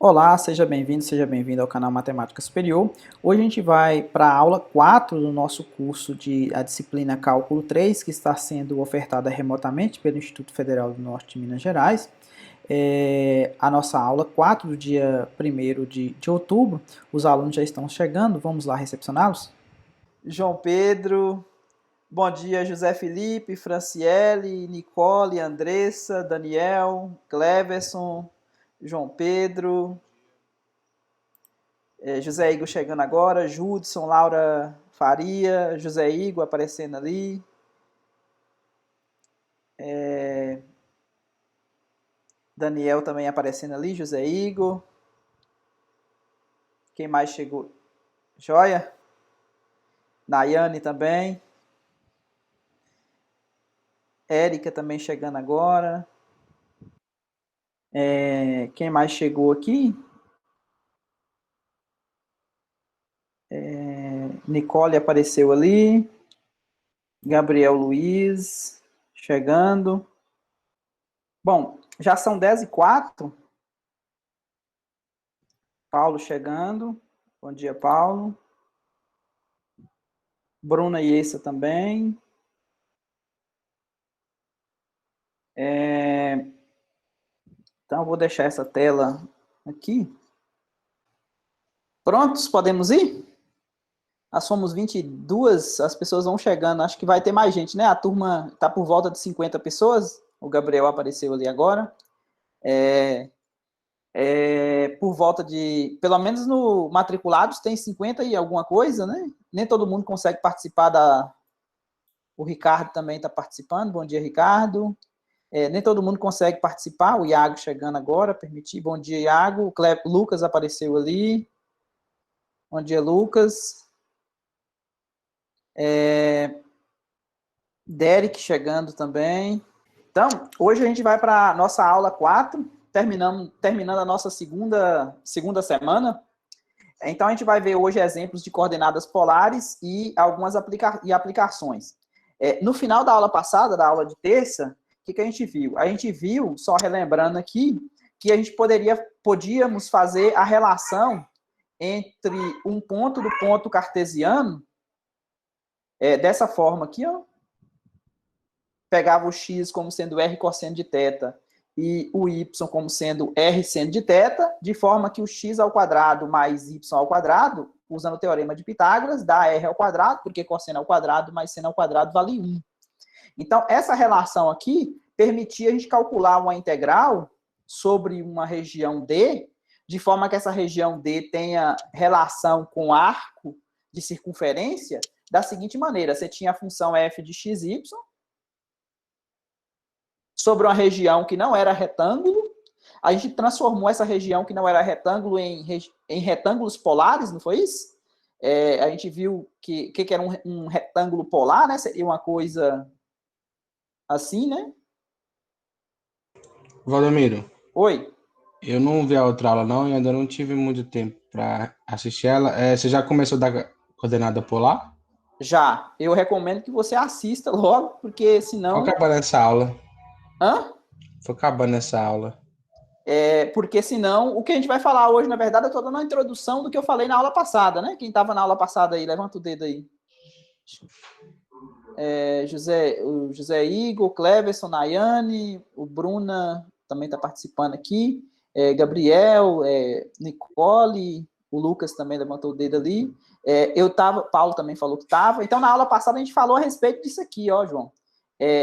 Olá, seja bem-vindo ao canal Matemática Superior. Hoje a gente vai para a aula 4 do nosso curso de a disciplina Cálculo 3, que está sendo ofertada remotamente pelo Instituto Federal do Norte de Minas Gerais. A nossa aula 4 do dia 1º de outubro, os alunos já estão chegando, vamos lá recepcioná-los? João Pedro, bom dia José Felipe, Franciele, Nicole, Andressa, Daniel, Cleverson, João Pedro... José Igor chegando agora, Judson, Laura Faria, José Igor aparecendo ali. Daniel também aparecendo ali, José Igor. Quem mais chegou? Joia? Nayane também. Érica também chegando agora. Quem mais chegou aqui? Nicole apareceu ali. Gabriel Luiz chegando. Bom, já são 10h04. Paulo chegando. Bom dia, Paulo. Bruna e Essa também. Então, eu vou deixar essa tela aqui. Prontos? Podemos ir? Nós somos 22, as pessoas vão chegando. Acho que vai ter mais gente, né? A turma está por volta de 50 pessoas. O Gabriel apareceu ali agora. Por volta de... Pelo menos no matriculados tem 50 e alguma coisa, né? Nem todo mundo consegue participar da... O Ricardo também está participando. Bom dia, Ricardo. Nem todo mundo consegue participar. O Iago chegando agora, permitir. Bom dia, Iago. O Lucas apareceu ali. Bom dia, Lucas. Derek chegando também. Então, hoje a gente vai para a nossa aula 4, terminando a nossa segunda semana. Então, a gente vai ver hoje exemplos de coordenadas polares e algumas aplicações. No final da aula passada, da aula de terça, o que a gente viu? A gente viu, só relembrando aqui, que a gente podíamos fazer a relação entre um ponto do ponto cartesiano, dessa forma aqui, ó. Pegava o x como sendo r cosseno de θ e o y como sendo r seno de θ, de forma que o x ao quadrado mais y ao quadrado, usando o teorema de Pitágoras, dá r ao quadrado, porque cosseno ao quadrado mais seno ao quadrado vale 1. Então, essa relação aqui permitia a gente calcular uma integral sobre uma região D, de forma que essa região D tenha relação com arco de circunferência, da seguinte maneira: você tinha a função f de xy sobre uma região que não era retângulo, a gente transformou essa região que não era retângulo em retângulos polares, não foi isso? A gente viu que era um retângulo polar, né? Seria uma coisa assim, né? Valdomiro. Oi. Eu não vi a outra aula não e ainda não tive muito tempo para assistir ela. Você já começou da coordenada polar? Já. Eu recomendo que você assista logo, porque senão... Vou acabar nessa aula. Hã? Vou acabar nessa aula. Porque senão, o que a gente vai falar hoje, na verdade, eu estou dando uma introdução do que eu falei na aula passada, né? Quem estava na aula passada aí, levanta o dedo aí. O José Igor, Cleverson, Nayane, o Bruna também está participando aqui, Gabriel, Nicole, o Lucas também levantou o dedo ali. Paulo também falou que estava. Então, na aula passada, a gente falou a respeito disso aqui, ó, João.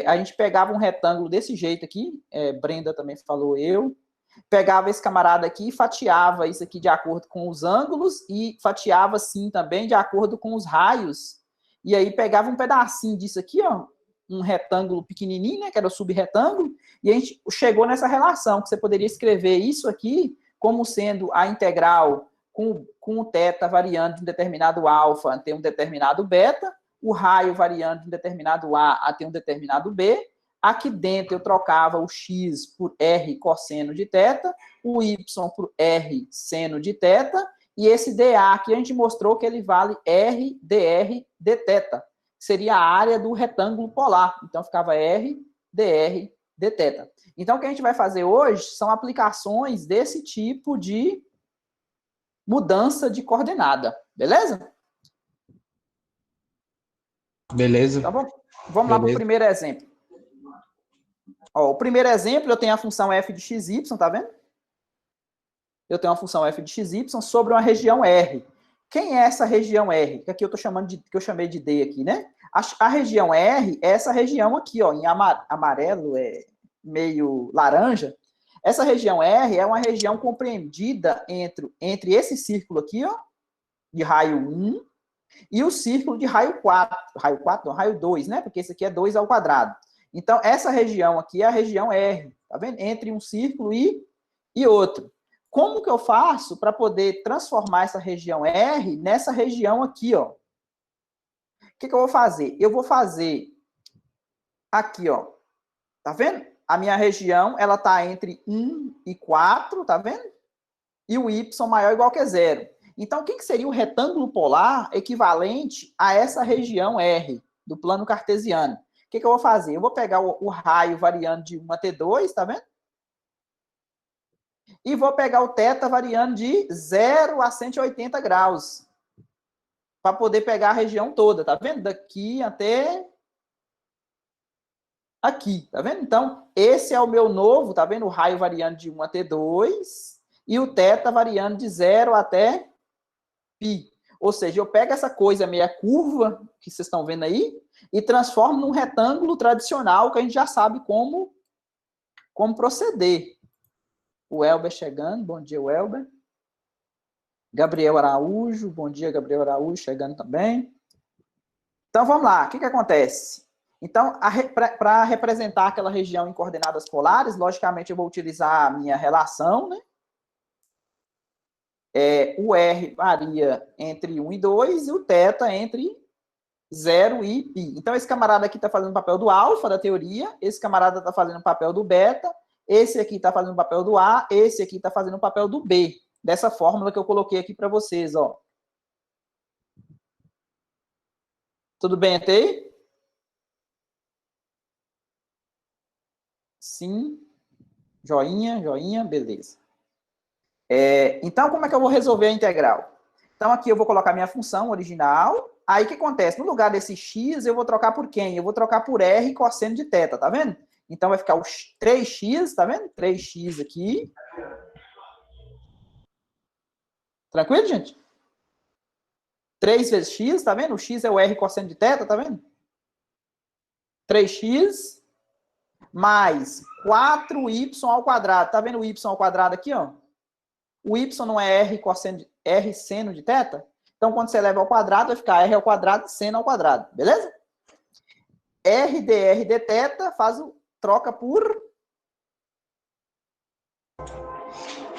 A gente pegava um retângulo desse jeito aqui, Brenda também falou, eu. Pegava esse camarada aqui e fatiava isso aqui de acordo com os ângulos e fatiava, sim, também de acordo com os raios. E aí pegava um pedacinho disso aqui, ó, um retângulo pequenininho, né, que era o subretângulo, e a gente chegou nessa relação, que você poderia escrever isso aqui como sendo a integral com o θ variando de um determinado alfa até um determinado beta, o raio variando de um determinado A até um determinado B. Aqui dentro eu trocava o x por r cosseno de θ, o y por r seno de θ, e esse dA aqui a gente mostrou que ele vale r dr dθ, seria a área do retângulo polar. Então ficava r dr dθ. Então, o que a gente vai fazer hoje são aplicações desse tipo de mudança de coordenada, beleza? Beleza. Então, vamos lá para o primeiro exemplo. Ó, o primeiro exemplo, eu tenho a função f de xy, tá vendo? Eu tenho uma função f de xy sobre uma região R. Quem é essa região R? Que aqui eu tô chamando de, que eu chamei de D aqui, né? A região R é essa região aqui, ó, em amarelo, meio laranja. Essa região R é uma região compreendida entre esse círculo aqui, ó, de raio 1, e o círculo de raio 4. Raio 4, não, raio 2, né? Porque esse aqui é 2 ao quadrado. Então, essa região aqui é a região R, tá vendo? Entre um círculo e outro. Como que eu faço para poder transformar essa região R nessa região aqui, ó? O que eu vou fazer? Eu vou fazer aqui, ó. Tá vendo? A minha região, ela tá entre 1 e 4, tá vendo? E o y maior ou igual que 0. Então, o que seria o retângulo polar equivalente a essa região R do plano cartesiano? O que eu vou fazer? Eu vou pegar o raio variando de 1 até 2, tá vendo? E vou pegar o θ variando de 0 a 180 graus. Para poder pegar a região toda, tá vendo? Daqui até aqui, tá vendo? Então, esse é o meu novo, tá vendo? O raio variando de 1 até 2 e o θ variando de 0 até π. Ou seja, eu pego essa coisa meia curva, que vocês estão vendo aí, e transformo num retângulo tradicional, que a gente já sabe como proceder. O Elber chegando, bom dia, Elber. Gabriel Araújo, bom dia, Gabriel Araújo, chegando também. Então, vamos lá, o que acontece? Então, para representar aquela região em coordenadas polares, logicamente eu vou utilizar a minha relação, né? O R varia entre 1 e 2 e o θ entre 0 e π. Então, esse camarada aqui está fazendo o papel do alfa da teoria, esse camarada está fazendo o papel do beta, esse aqui está fazendo o papel do A, esse aqui está fazendo o papel do B. Dessa fórmula que eu coloquei aqui para vocês, ó. Tudo bem até aí? Sim. Joinha, joinha, beleza. Então, como é que eu vou resolver a integral? Então, aqui eu vou colocar minha função original. Aí, o que acontece? No lugar desse x, eu vou trocar por quem? Eu vou trocar por r cosseno de θ, tá vendo? Então, vai ficar os 3x, tá vendo? 3x aqui. Tranquilo, gente? 3 vezes x, tá vendo? O x é o r cosseno de θ, tá vendo? 3x mais 4y ao quadrado. Tá vendo o y ao quadrado aqui, ó? O y não é r seno de θ? Então, quando você leva ao quadrado, vai ficar r ao quadrado, seno ao quadrado. Beleza? r dr dθ troca por...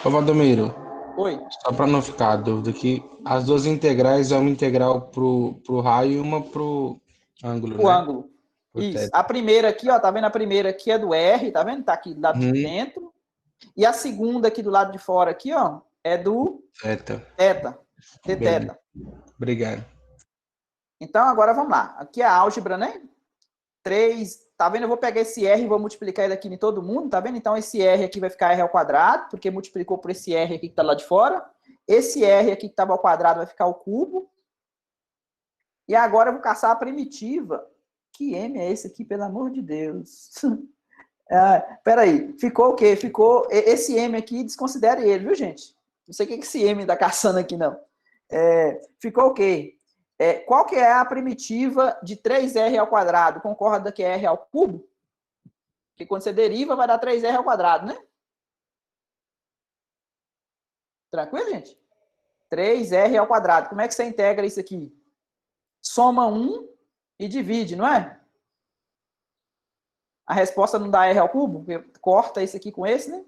Ô, Valdomiro. Oi. Só para não ficar a dúvida aqui, as duas integrais é uma integral pro raio e uma pro ângulo, O ângulo. Isso. A primeira aqui, ó, tá vendo? A primeira aqui é do R, tá vendo? Tá aqui do lado de dentro. E a segunda aqui do lado de fora aqui, ó, é do θ. Dθ. Obrigado. Então, agora vamos lá. Aqui é a álgebra, né? 3, tá vendo? Eu vou pegar esse R e vou multiplicar ele aqui em todo mundo, tá vendo? Então, esse R aqui vai ficar R ao quadrado, porque multiplicou por esse R aqui que tá lá de fora. Esse R aqui que estava ao quadrado vai ficar ao cubo. E agora eu vou caçar a primitiva. Que M é esse aqui, pelo amor de Deus? Peraí, ficou o quê? Ficou esse M aqui, desconsidere ele, viu, gente? Não sei o que esse M está caçando aqui, não. Ficou o quê? Qual que é a primitiva de 3R ao quadrado? Concorda que é R ao cubo? Porque quando você deriva, vai dar 3R ao quadrado, né? Tranquilo, gente? 3R ao quadrado. Como é que você integra isso aqui? Soma 1 e divide, não é? A resposta não dá R ao cubo? Corta esse aqui com esse, né?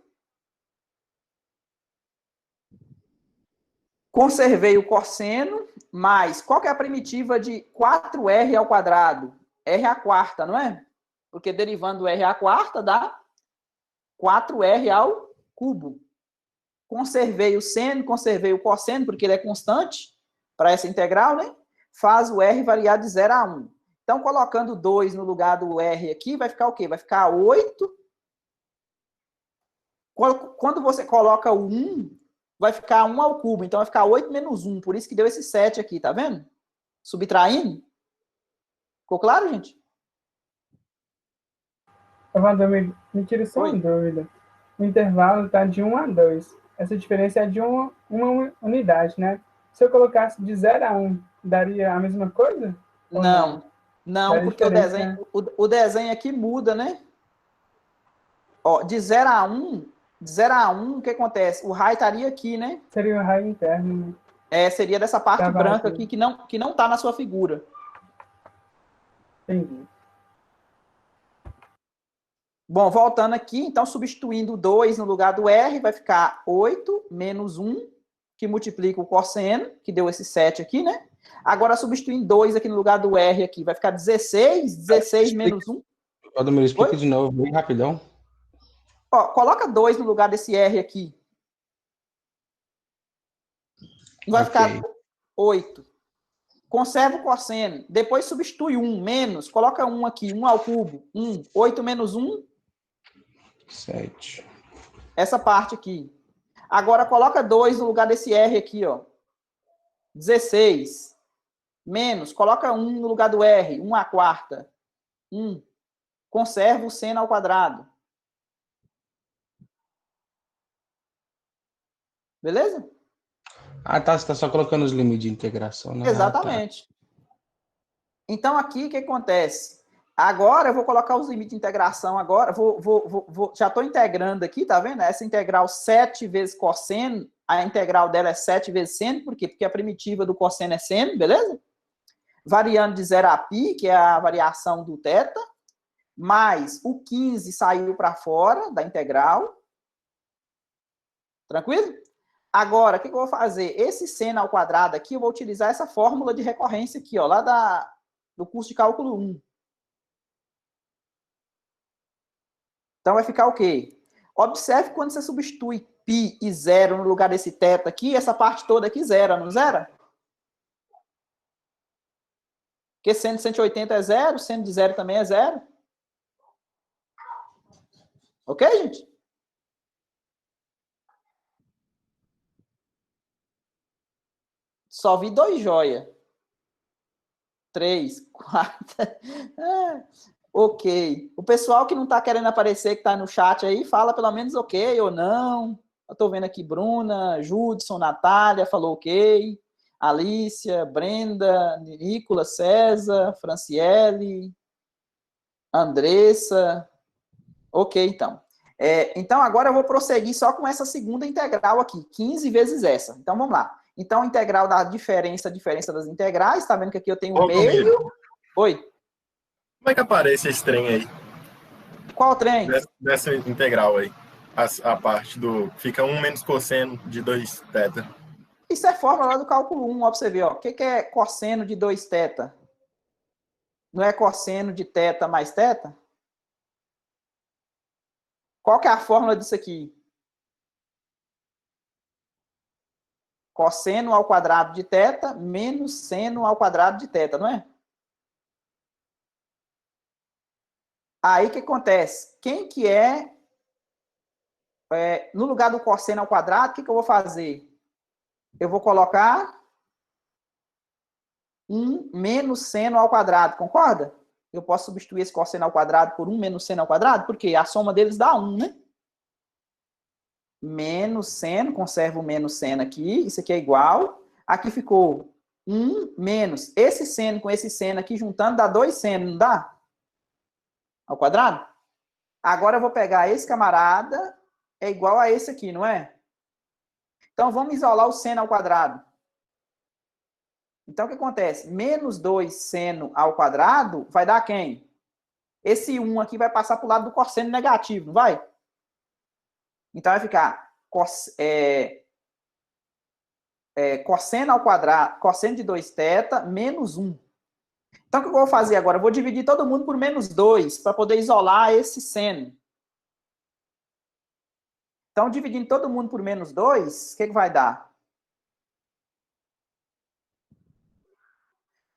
Conservei o cosseno, mas qual que é a primitiva de 4R ao quadrado? R à quarta, não é? Porque derivando R à quarta dá 4R ao cubo. Conservei o seno, conservei o cosseno, porque ele é constante para essa integral, né? Faz o R variar de 0 a 1. Então, colocando 2 no lugar do R aqui, vai ficar o quê? Vai ficar 8 Quando você coloca o 1, vai ficar 1 ao cubo. Então, vai ficar 8 menos 1. Por isso que deu esse 7 aqui, tá vendo? Subtraindo. Ficou claro, gente? Evandro, me tira só uma Oi. dúvida. O intervalo está de 1 a 2. Essa diferença é de uma unidade, né? Se eu colocasse de 0 a 1, daria a mesma coisa? Ou Não. Não, daria porque diferença, né? o desenho aqui muda, né? Ó, de 0 a 1, o que acontece? O raio estaria aqui, né? Seria o raio interno, né? Seria dessa parte Tá branca vazio. aqui que não tá na sua figura. Entendi. Bom, voltando aqui, então, substituindo o 2 no lugar do R, vai ficar 8 menos 1, que multiplica o cosseno, que deu esse 7 aqui, né? Agora, substituindo 2 aqui no lugar do R, aqui, vai ficar 16 menos 1. Ademir, explica Oi? de novo, bem rapidão. Ó, coloca 2 no lugar desse R aqui. Vai ficar 8. Conserva o cosseno. Depois substitui 1, menos. Coloca 1 aqui, 1 ao cubo. 1. 8 menos 1. 7. Essa parte aqui. Agora, coloca 2 no lugar desse R aqui, ó. 16. Menos. Coloca 1 no lugar do R. 1 à quarta. 1. Conserva o seno ao quadrado. Beleza? Ah, tá. Você está só colocando os limites de integração, né? Exatamente. Ah, tá. Então, aqui, o que acontece? Agora, eu vou colocar os limites de integração agora. Já estou integrando aqui, tá vendo? Essa integral 7 vezes cosseno, a integral dela é 7 vezes seno. Por quê? Porque a primitiva do cosseno é seno, beleza? Variando de 0 a π, que é a variação do θ, mais o 15 saiu para fora da integral. Tranquilo? Agora, o que eu vou fazer? Esse seno ao quadrado aqui, eu vou utilizar essa fórmula de recorrência aqui, ó, lá do curso de cálculo 1. Então, vai ficar o quê? Observe quando você substitui π e 0 no lugar desse θ aqui, essa parte toda aqui zera, não zera? Porque seno de 180 é 0, seno de 0 também é 0. Ok, gente? Só vi 2 joia. 3, 4. Ok. O pessoal que não está querendo aparecer, que está no chat aí, fala pelo menos ok ou não. Eu estou vendo aqui Bruna, Judson, Natália, falou ok. Alícia, Brenda, Nicolas, César, Franciele, Andressa. Ok, então. Então, agora eu vou prosseguir só com essa segunda integral aqui, 15 vezes essa. Então, vamos lá. Então, integral da diferença das integrais. Está vendo que aqui eu tenho meio. Oi. Como é que aparece esse trem aí? Qual trem? Dessa integral aí. A parte do... Fica 1 menos cosseno de 2θ. Isso é fórmula lá do cálculo 1, ó, pra você ver, ó. O que é cosseno de 2θ? Não é cosseno de θ mais θ? Qual que é a fórmula disso aqui? Cosseno ao quadrado de θ menos seno ao quadrado de θ, não é? Aí o que acontece? Quem que no lugar do cosseno ao quadrado, o que eu vou fazer? Eu vou colocar 1 menos seno ao quadrado, concorda? Eu posso substituir esse cosseno ao quadrado por 1 menos seno ao quadrado, porque a soma deles dá 1, né? Menos seno, conserva o menos seno aqui, isso aqui é igual. Aqui ficou 1 menos esse seno com esse seno aqui, juntando, dá 2 seno, não dá? Ao quadrado? Agora eu vou pegar esse camarada, é igual a esse aqui, não é? Então, vamos isolar o seno ao quadrado. Então, o que acontece? Menos 2 seno ao quadrado vai dar quem? Esse 1 aqui vai passar para o lado do cosseno negativo, não vai? Então, vai ficar cosseno ao quadrado, cosseno de 2θ menos 1. Então, o que eu vou fazer agora? Eu vou dividir todo mundo por menos 2 para poder isolar esse seno. Então, dividindo todo mundo por menos 2, o que vai dar?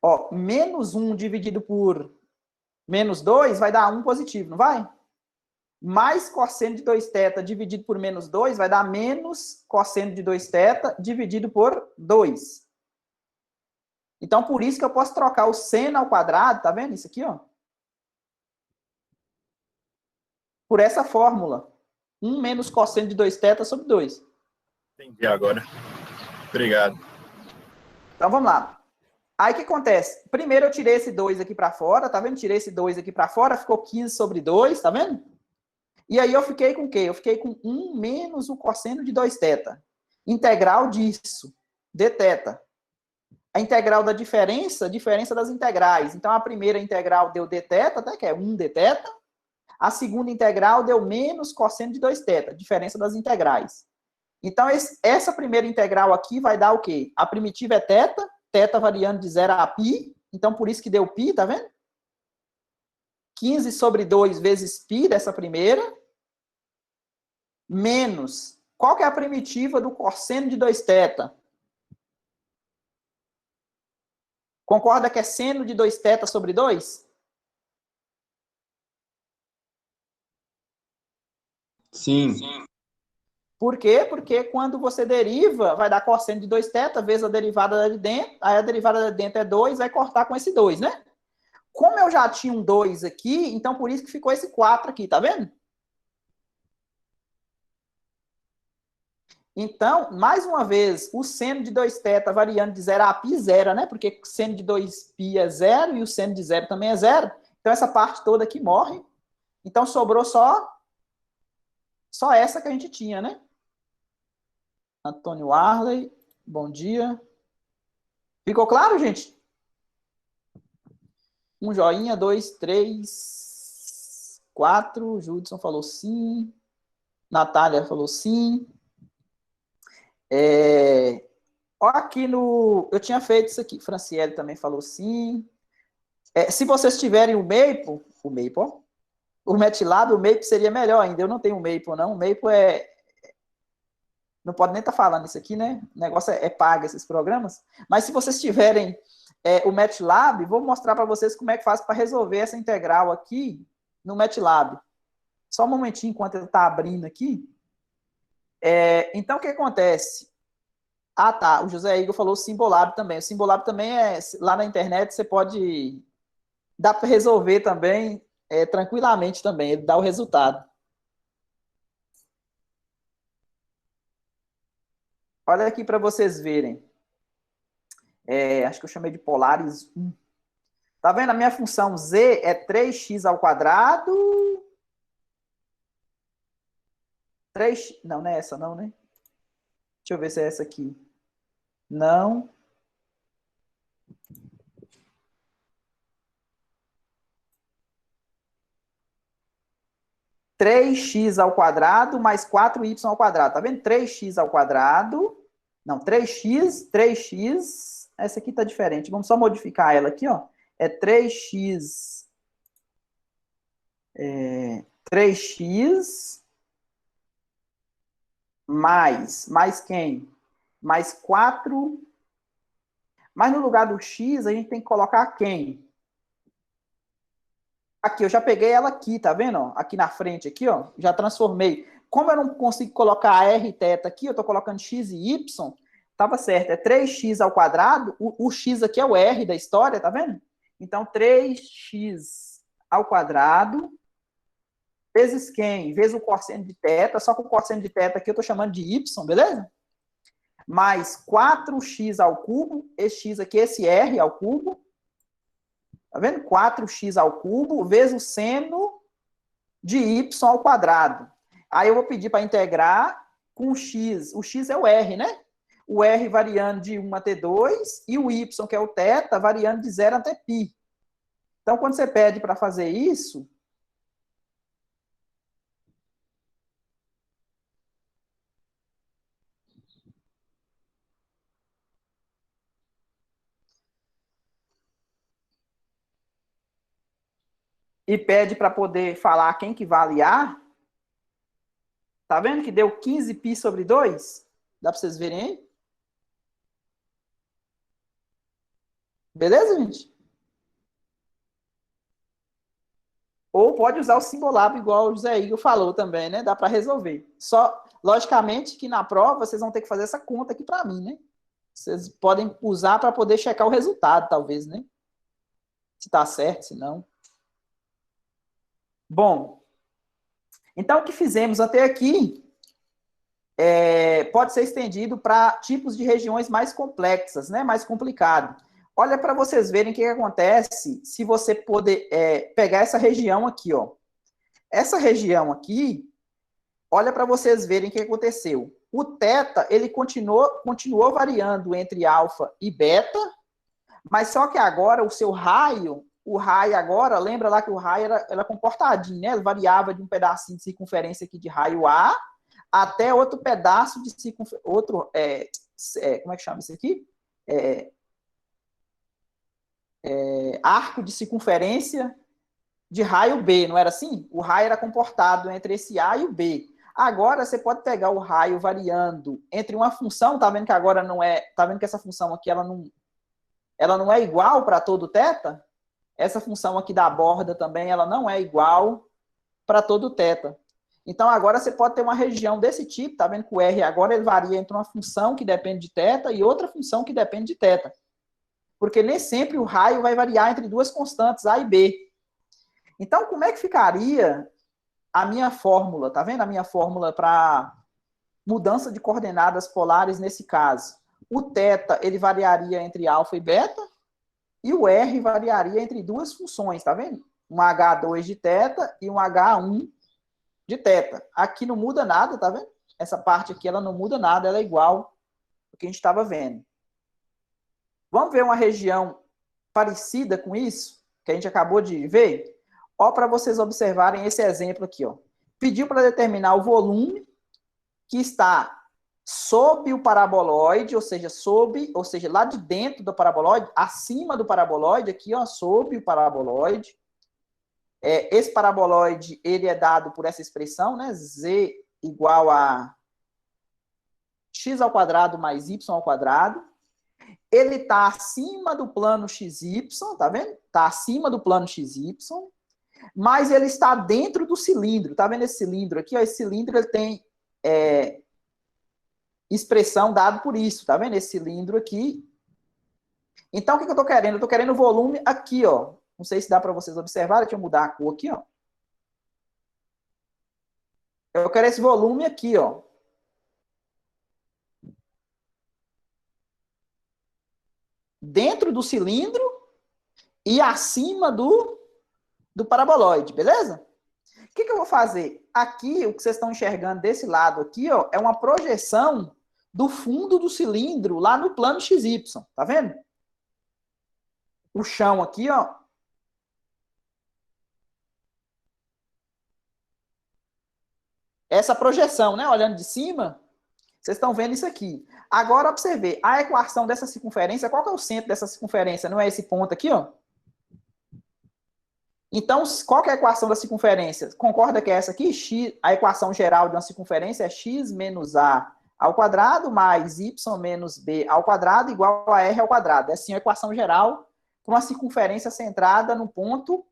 Ó, menos 1 dividido por menos 2 vai dar 1 positivo, não vai? mais cosseno de 2θ dividido por menos 2 vai dar menos cosseno de 2θ dividido por 2. Então, por isso que eu posso trocar o seno ao quadrado, tá vendo isso aqui, ó? Por essa fórmula. 1 menos cosseno de 2θ sobre 2. Entendi agora. Obrigado. Então, vamos lá. Aí, o que acontece? Primeiro, eu tirei esse 2 aqui para fora, tá vendo? Tirei esse 2 aqui para fora, ficou 15 sobre 2, tá vendo? E aí, eu fiquei com o quê? Eu fiquei com 1 menos o cosseno de 2θ. Integral disso, dθ. A integral da diferença das integrais. Então, a primeira integral deu dθ, tá? Que é 1 dθ. A segunda integral deu menos cosseno de 2θ, diferença das integrais. Então, essa primeira integral aqui vai dar o quê? A primitiva é θ, θ variando de 0 a π, então por isso que deu π, tá vendo? 15 sobre 2 vezes π dessa primeira, menos, qual que é a primitiva do cosseno de 2θ? Concorda que é seno de 2θ sobre 2? Sim. Por quê? Porque quando você deriva, vai dar cosseno de 2θ vezes a derivada de dentro, aí a derivada de dentro é 2, vai cortar com esse 2, né? Como eu já tinha um 2 aqui, então por isso que ficou esse 4 aqui, tá vendo? Então, mais uma vez, o seno de 2θ variando de 0 a π, zero, né? Porque o seno de 2π é 0 e o seno de 0 também é 0. Então, essa parte toda aqui morre. Então, sobrou só essa que a gente tinha, né? Antônio Arley, bom dia. Ficou claro, gente? Um joinha, 2, 3, 4. Judson falou sim. Natália falou sim. Aqui no... Eu tinha feito isso aqui. Franciele também falou sim. Se vocês tiverem o Maple, ó, o MATLAB, o Maple seria melhor ainda. Eu não tenho o Maple, não. O Maple não pode nem estar falando isso aqui, né? O negócio é pago, esses programas. Mas se vocês tiverem o MATLAB, vou mostrar para vocês como é que faz para resolver essa integral aqui no MATLAB. Só um momentinho, enquanto ele está abrindo aqui. Então, o que acontece? Ah, tá. O José Igor falou o Symbolab também. O Symbolab também lá na internet, você pode... Dá para resolver também tranquilamente também. Ele dá o resultado. Olha aqui para vocês verem. Acho que eu chamei de Polaris 1. Tá vendo? A minha função z é 3x ao quadrado. 3... Não, não é essa não, né? Deixa eu ver se é essa aqui. Não. Três x ao quadrado mais 4y ao quadrado. Tá vendo? 3x ao quadrado. Não, 3x. Essa aqui tá diferente. Vamos só modificar ela aqui, ó. É 3x. 3x mais quem? Mais 4. Mas no lugar do x, a gente tem que colocar quem? Aqui, eu já peguei ela aqui, tá vendo? Ó? Aqui na frente, aqui, ó. Já transformei. Como eu não consigo colocar a r θ aqui, eu tô colocando x e y, tava certo. É 3x ao quadrado. O x aqui é o r da história, tá vendo? Então, 3x ao quadrado vezes quem? Vezes o cosseno de θ, só que o cosseno de θ aqui eu tô chamando de y, beleza? Mais 4x ao cubo, esse x aqui, esse r ao cubo. Tá vendo? 4x ao cubo vezes o seno de y ao quadrado. Aí eu vou pedir para integrar com o x. O x é o r, né? O r variando de 1 até 2 e o y, que é o θ, variando de 0 até π. Então, quando você pede para fazer isso... E pede para poder falar quem que vai aliar. Tá vendo que deu 15π sobre 2? Dá para vocês verem aí? Beleza, gente? Ou pode usar o Simbolab, igual o José Igor falou também, né? Dá para resolver. Só, logicamente, que na prova vocês vão ter que fazer essa conta aqui para mim, né? Vocês podem usar para poder checar o resultado, talvez, né? Se está certo, se não. Bom, então o que fizemos até aqui pode ser estendido para tipos de regiões mais complexas, né? Mais complicado. Olha para vocês verem o que acontece se você poder pegar essa região aqui, ó. Essa região aqui, olha para vocês verem o que aconteceu. O θ, ele continuou variando entre alfa e beta, mas só que agora o seu raio, agora, lembra lá que o raio era comportadinho, né? Ele variava de um pedacinho de circunferência aqui de raio A até outro pedaço de circunferência, como é que chama isso aqui? Arco de circunferência de raio B, não era assim? O raio era comportado entre esse A e o B. Agora, você pode pegar o raio variando entre uma função, tá vendo que agora não é, tá vendo que essa função aqui, ela não é igual para todo θ? Essa função aqui da borda também, ela não é igual para todo θ. Então, agora você pode ter uma região desse tipo, tá vendo que o R agora ele varia entre uma função que depende de θ e outra função que depende de θ. Porque nem sempre o raio vai variar entre duas constantes, A e B. Então, como é que ficaria a minha fórmula? Tá vendo a minha fórmula para mudança de coordenadas polares nesse caso? O θ, ele variaria entre alfa e beta, e o R variaria entre duas funções, tá vendo? Um H2 de θ e um H1 de θ. Aqui não muda nada, tá vendo? Essa parte aqui, ela não muda nada, ela é igual ao que a gente estava vendo. Vamos ver uma região parecida com isso, que a gente acabou de ver? Ó, para vocês observarem esse exemplo aqui, ó. Pediu para determinar o volume que está sob o paraboloide, ou seja, lá de dentro do paraboloide, acima do paraboloide, aqui, ó, sob o paraboloide. Esse paraboloide, ele é dado por essa expressão, né? Z igual a x ao quadrado mais y ao quadrado. Ele está acima do plano XY, tá vendo? Está acima do plano XY, mas ele está dentro do cilindro. Tá vendo esse cilindro aqui? Ó, esse cilindro ele tem expressão dada por isso, tá vendo? Esse cilindro aqui. Então, o que eu estou querendo? Eu estou querendo o volume aqui, ó. Não sei se dá para vocês observarem. Deixa eu mudar a cor aqui, ó. Eu quero esse volume aqui, ó. Dentro do cilindro e acima do paraboloide, beleza? O que eu vou fazer? Aqui, o que vocês estão enxergando desse lado aqui, ó, é uma projeção do fundo do cilindro lá no plano XY, tá vendo? O chão aqui, ó. Essa projeção, né? Olhando de cima, vocês estão vendo isso aqui. Agora, observe, a equação dessa circunferência, qual que é o centro dessa circunferência? Não é esse ponto aqui, ó? Então, qual que é a equação da circunferência? Concorda que é essa aqui? X, a equação geral de uma circunferência é x menos a ao quadrado mais y menos b ao quadrado igual a r ao quadrado. É assim a equação geral para uma circunferência centrada num ponto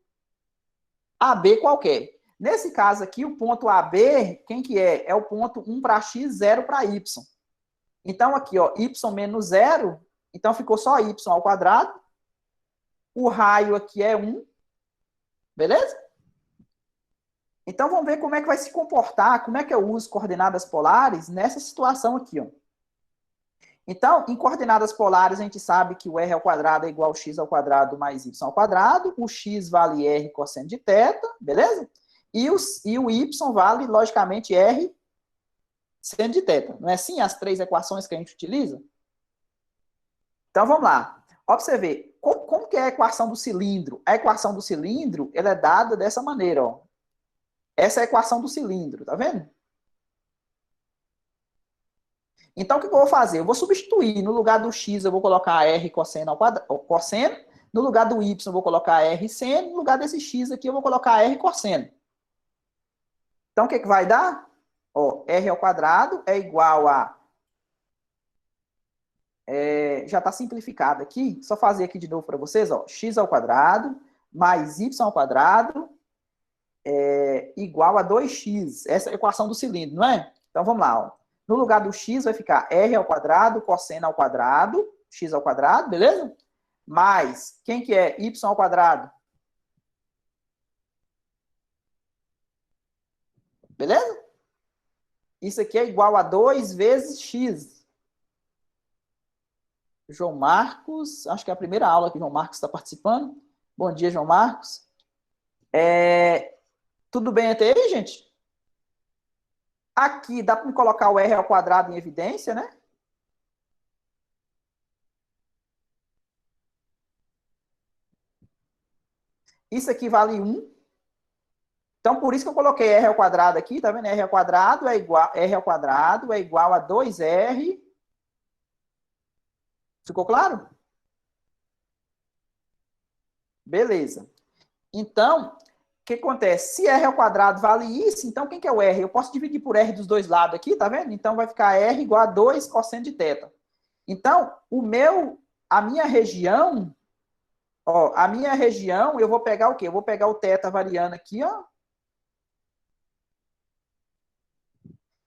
AB qualquer. Nesse caso aqui, o ponto AB, quem que é? É o ponto 1 para x, 0 para y. Então, aqui, ó, y menos 0, então ficou só y ao quadrado. O raio aqui é 1. Beleza? Então, vamos ver como é que vai se comportar, como é que eu uso coordenadas polares nessa situação aqui, ó. Então, em coordenadas polares, a gente sabe que o r ao quadrado é igual a x ao quadrado mais y ao quadrado. O x vale r cosseno de θ, beleza? E o y vale, logicamente, r seno de θ. Não é assim as três equações que a gente utiliza? Então, vamos lá. Observe, como que é a equação do cilindro? A equação do cilindro, ela é dada dessa maneira, ó. Essa é a equação do cilindro, tá vendo? Então, o que eu vou fazer? Eu vou substituir. No lugar do x, eu vou colocar r cosseno ao quadrado, cosseno. No lugar do y, eu vou colocar r seno. No lugar desse x aqui, eu vou colocar r cosseno. Então, o que vai dar? Ó, r ao quadrado é igual a... já está simplificado aqui. Só fazer aqui de novo para vocês. Ó, x ao quadrado mais y ao quadrado igual a 2x. Essa é a equação do cilindro, não é? Então, vamos lá. Ó. No lugar do x vai ficar r ao quadrado, cosseno ao quadrado, x ao quadrado, beleza? Mais, quem que é y ao quadrado? Beleza? Isso aqui é igual a 2 vezes x. João Marcos, acho que é a primeira aula que o João Marcos está participando. Bom dia, João Marcos. Tudo bem até aí, gente? Aqui dá para me colocar o r ao quadrado em evidência, né? Isso aqui vale 1. Então, por isso que eu coloquei r ao quadrado aqui, tá vendo? R ao quadrado é igual a 2r. Ficou claro? Beleza. Então, o que acontece? Se r ao quadrado vale isso, então quem que é o r? Eu posso dividir por r dos dois lados aqui, tá vendo? Então, vai ficar r igual a 2 cosseno de θ. Então, a minha região, eu vou pegar o quê? Eu vou pegar o θ variando aqui, ó.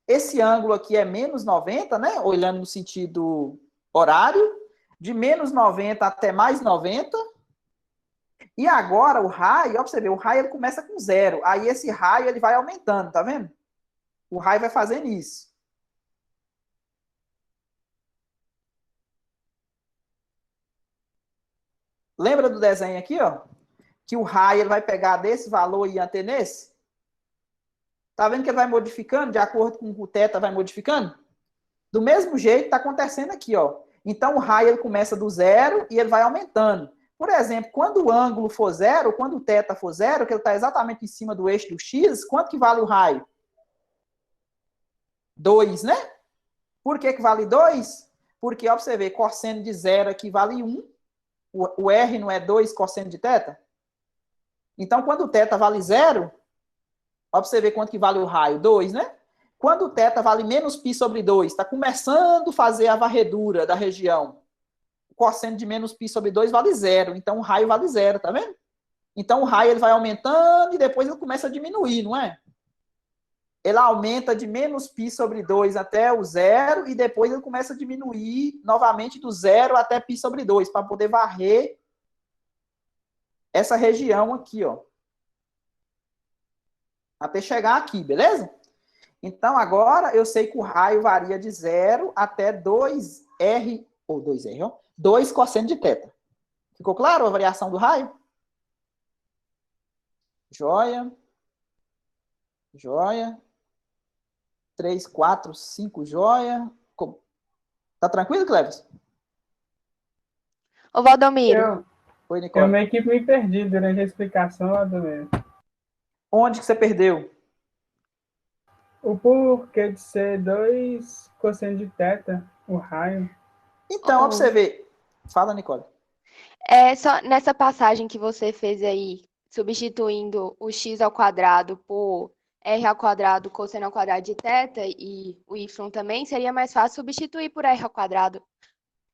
Esse ângulo aqui é menos 90, né? Olhando no sentido horário. De menos 90 até mais 90. E agora o raio, ó, pra você ver, o raio ele começa com 0. Aí esse raio ele vai aumentando, tá vendo? O raio vai fazendo isso. Lembra do desenho aqui, ó? Que o raio ele vai pegar desse valor e ir até nesse? Tá vendo que ele vai modificando de acordo com o θ vai modificando? Do mesmo jeito está acontecendo aqui, ó. Então o raio ele começa do 0 e ele vai aumentando. Por exemplo, quando o ângulo for 0, quando o θ for 0, que ele está exatamente em cima do eixo do x, quanto que vale o raio? 2, né? Por que vale 2? Porque, ó, pra você ver, cosseno de 0 aqui vale 1. O r não é 2 cosseno de θ? Então, quando o θ vale 0, ó, pra você ver quanto que vale o raio, 2, né? Quando o θ vale menos π sobre 2, está começando a fazer a varredura da região. O cosseno de menos π sobre 2 vale 0. Então, o raio vale 0, tá vendo? Então, o raio ele vai aumentando e depois ele começa a diminuir, não é? Ele aumenta de menos π sobre 2 até o 0 e depois ele começa a diminuir novamente do 0 até π sobre 2 para poder varrer essa região aqui, ó. Até chegar aqui, beleza? Então, agora eu sei que o raio varia de 0 até 2R, ou 2R, ó, 2 cosseno de θ. Ficou claro a variação do raio? Joia. Joia. 3, 4, 5, joia. Tá tranquilo, Cleves? Ô, Valdomiro. Oi, Nicole. Eu meio que me perdi durante a explicação, Valdomiro. Onde que você perdeu? O porquê de ser 2 cosseno de θ, o raio. Então, ó, pra você ver. Fala, Nicole. Só nessa passagem que você fez aí, substituindo o x ao quadrado por r ao quadrado cosseno ao quadrado de θ e o y também, seria mais fácil substituir por r ao quadrado,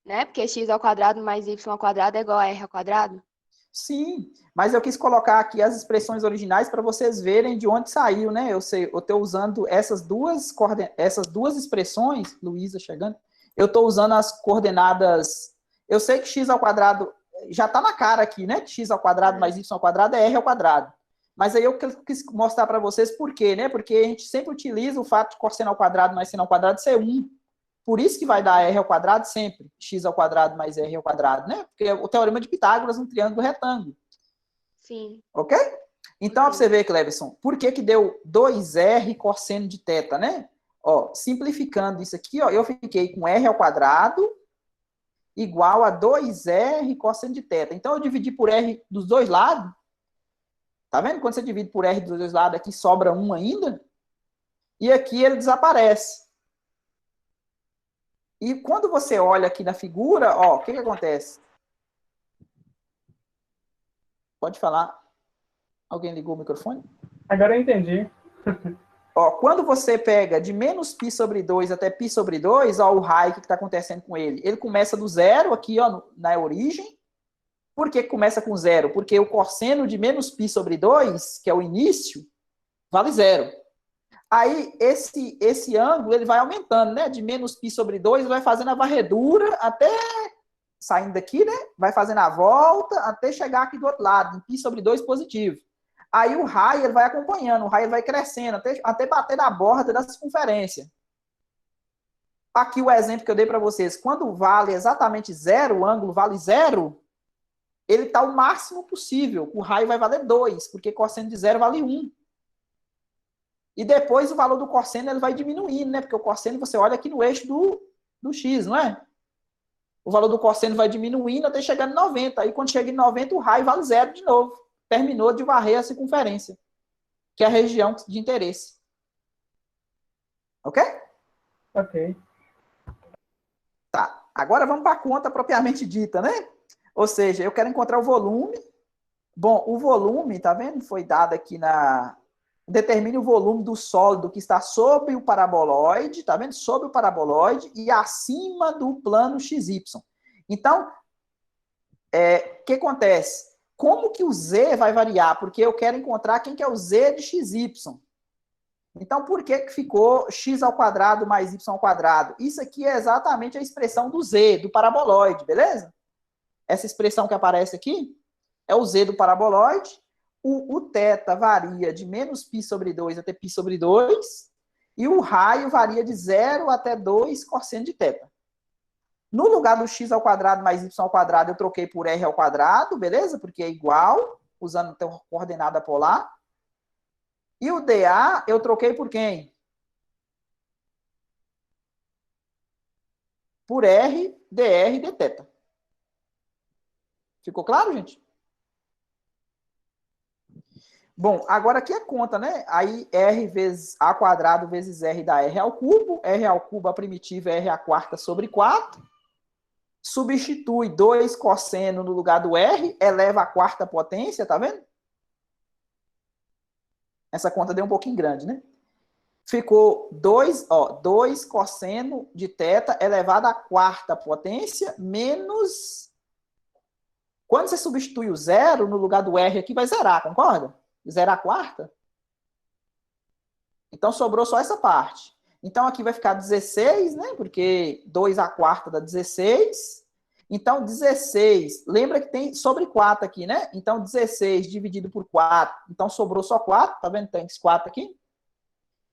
né? Porque x ao quadrado mais y ao quadrado é igual a r ao quadrado. Sim, mas eu quis colocar aqui as expressões originais para vocês verem de onde saiu, né? Eu estou usando essas duas expressões, Luísa chegando, eu estou usando as coordenadas, eu sei que x ao quadrado, já está na cara aqui, né? Que x ao quadrado mais y ao quadrado é r ao quadrado. Mas aí eu quis mostrar para vocês por quê, né? Porque a gente sempre utiliza o fato de cosseno ao quadrado mais seno ao quadrado ser 1. Por isso que vai dar r ao quadrado sempre. X ao quadrado mais r ao quadrado, né? Porque é o teorema de Pitágoras no triângulo retângulo. Sim. Ok? Então, ó, pra você ver, Cleverson, por que deu 2r cosseno de θ, né? Ó, simplificando isso aqui, ó, eu fiquei com r ao quadrado igual a 2r cosseno de θ. Então, eu dividi por r dos dois lados. Tá vendo? Quando você divide por r dos dois lados, aqui sobra 1 ainda. E aqui ele desaparece. E quando você olha aqui na figura, ó, o que acontece? Pode falar. Alguém ligou o microfone? Agora eu entendi. Ó, quando você pega de menos π sobre 2 até π sobre 2, ó, o raio, o que está acontecendo com ele? Ele começa do 0 aqui, ó, na origem. Por que começa com 0? Porque o cosseno de menos π sobre 2, que é o início, vale zero. Aí, esse ângulo, ele vai aumentando, né? De menos π sobre 2, ele vai fazendo a varredura até, saindo daqui, né? Vai fazendo a volta até chegar aqui do outro lado, em π sobre 2 positivo. Aí o raio, ele vai acompanhando, o raio vai crescendo, até bater na borda da circunferência. Aqui o exemplo que eu dei para vocês. Quando vale exatamente zero, o ângulo vale zero, ele está o máximo possível. O raio vai valer 2, porque cosseno de zero vale 1. E depois o valor do cosseno ele vai diminuindo, né? Porque o cosseno você olha aqui no eixo do x, não é? O valor do cosseno vai diminuindo até chegar em 90. Aí quando chega em 90, o raio vale zero de novo. Terminou de varrer a circunferência, que é a região de interesse. Ok? Ok. Tá. Agora vamos para a conta propriamente dita, né? Ou seja, eu quero encontrar o volume. Bom, o volume, tá vendo? Foi dado aqui na... Determine o volume do sólido que está sobre o paraboloide, tá vendo? Sobre o paraboloide e acima do plano XY. Então, o que acontece? Como que o Z vai variar? Porque eu quero encontrar quem que é o Z de XY. Então, por que ficou x ao quadrado mais y ao quadrado? Isso aqui é exatamente a expressão do Z, do paraboloide, beleza? Essa expressão que aparece aqui é o Z do paraboloide. O θ varia de menos π sobre 2 até π sobre 2, e o raio varia de 0 até 2 cosseno de θ. No lugar do x ao quadrado mais y ao quadrado, eu troquei por r ao quadrado, beleza? Porque é igual, usando a coordenada polar. E o dA, eu troquei por quem? Por r, dr, dθ. Ficou claro, gente? Bom, agora aqui é conta, né? Aí r vezes a quadrado vezes r dá r ao cubo a primitiva é r a quarta sobre 4. Substitui 2 cosseno no lugar do r, eleva a quarta potência, tá vendo? Essa conta deu um pouquinho grande, né? Ficou 2 cosseno de θ elevado à quarta potência menos... Quando você substitui o zero no lugar do r aqui, vai zerar, concorda? Zerar a quarta. Então, sobrou só essa parte. Então, aqui vai ficar 16, né? Porque 2 a quarta dá 16. Então, 16, lembra que tem sobre 4 aqui, né? Então, 16 dividido por 4. Então, sobrou só 4, tá vendo? Tem esse 4 aqui.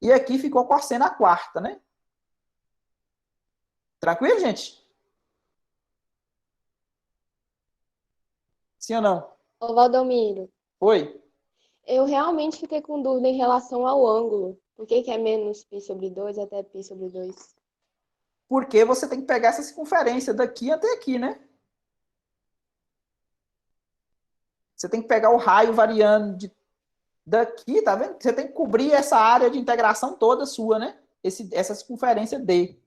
E aqui ficou cosseno a quarta, né? Tranquilo, gente? Sim ou não? Ô, Valdomiro, Oi? eu realmente fiquei com dúvida em relação ao ângulo. Por que que é menos π sobre 2 até π sobre 2? Porque você tem que pegar essa circunferência daqui até aqui, né? Você tem que pegar o raio variando daqui, tá vendo? Você tem que cobrir essa área de integração toda sua, né? Essa circunferência D.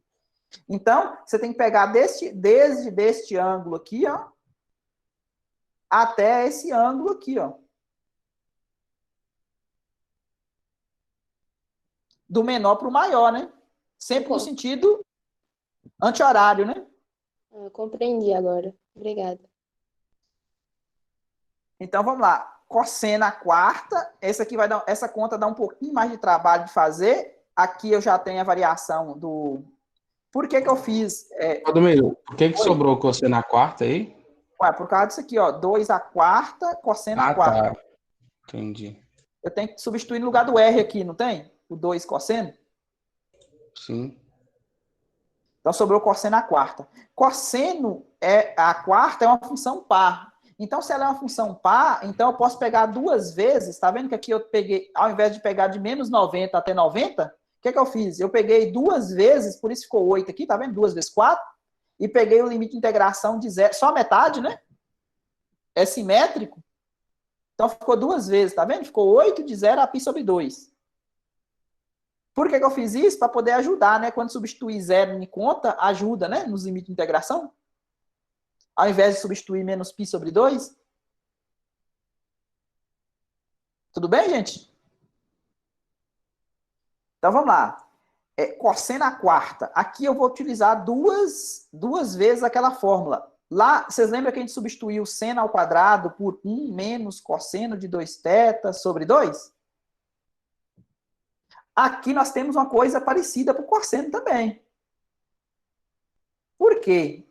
Então, você tem que pegar desde este ângulo aqui, ó, até esse ângulo aqui, ó. Do menor para o maior, né? Sempre no sentido anti-horário, né? Compreendi agora. Obrigada. Então, vamos lá. Cosseno a quarta. Essa conta dá um pouquinho mais de trabalho de fazer. Aqui eu já tenho a variação do... Por que que eu fiz... Valdomiro, por que sobrou o cosseno a quarta aí? Ué, por causa disso aqui, ó. 2 a quarta, cosseno a quarta. Tá. Entendi. Eu tenho que substituir no lugar do R aqui, não tem? O 2 cosseno. Sim. Então, sobrou cosseno a quarta. Cosseno a quarta é uma função par. Então, se ela é uma função par, então eu posso pegar duas vezes. Tá vendo que aqui eu peguei, ao invés de pegar de menos 90 até 90, o que que eu fiz? Eu peguei duas vezes, por isso ficou 8 aqui, tá vendo? 2 vezes 4. E peguei o limite de integração de zero, só metade, né? É simétrico. Então, ficou duas vezes, tá vendo? Ficou 8 de 0 a π sobre 2. Por que que eu fiz isso? Para poder ajudar, né? Quando substituir zero em conta, ajuda, né? Nos limites de integração. Ao invés de substituir menos π sobre 2. Tudo bem, gente? Então, vamos lá. Cosseno a quarta. Aqui eu vou utilizar duas vezes aquela fórmula. Lá, vocês lembram que a gente substituiu seno ao quadrado por 1 menos cosseno de 2θ sobre 2? Aqui nós temos uma coisa parecida para o cosseno também. Por quê?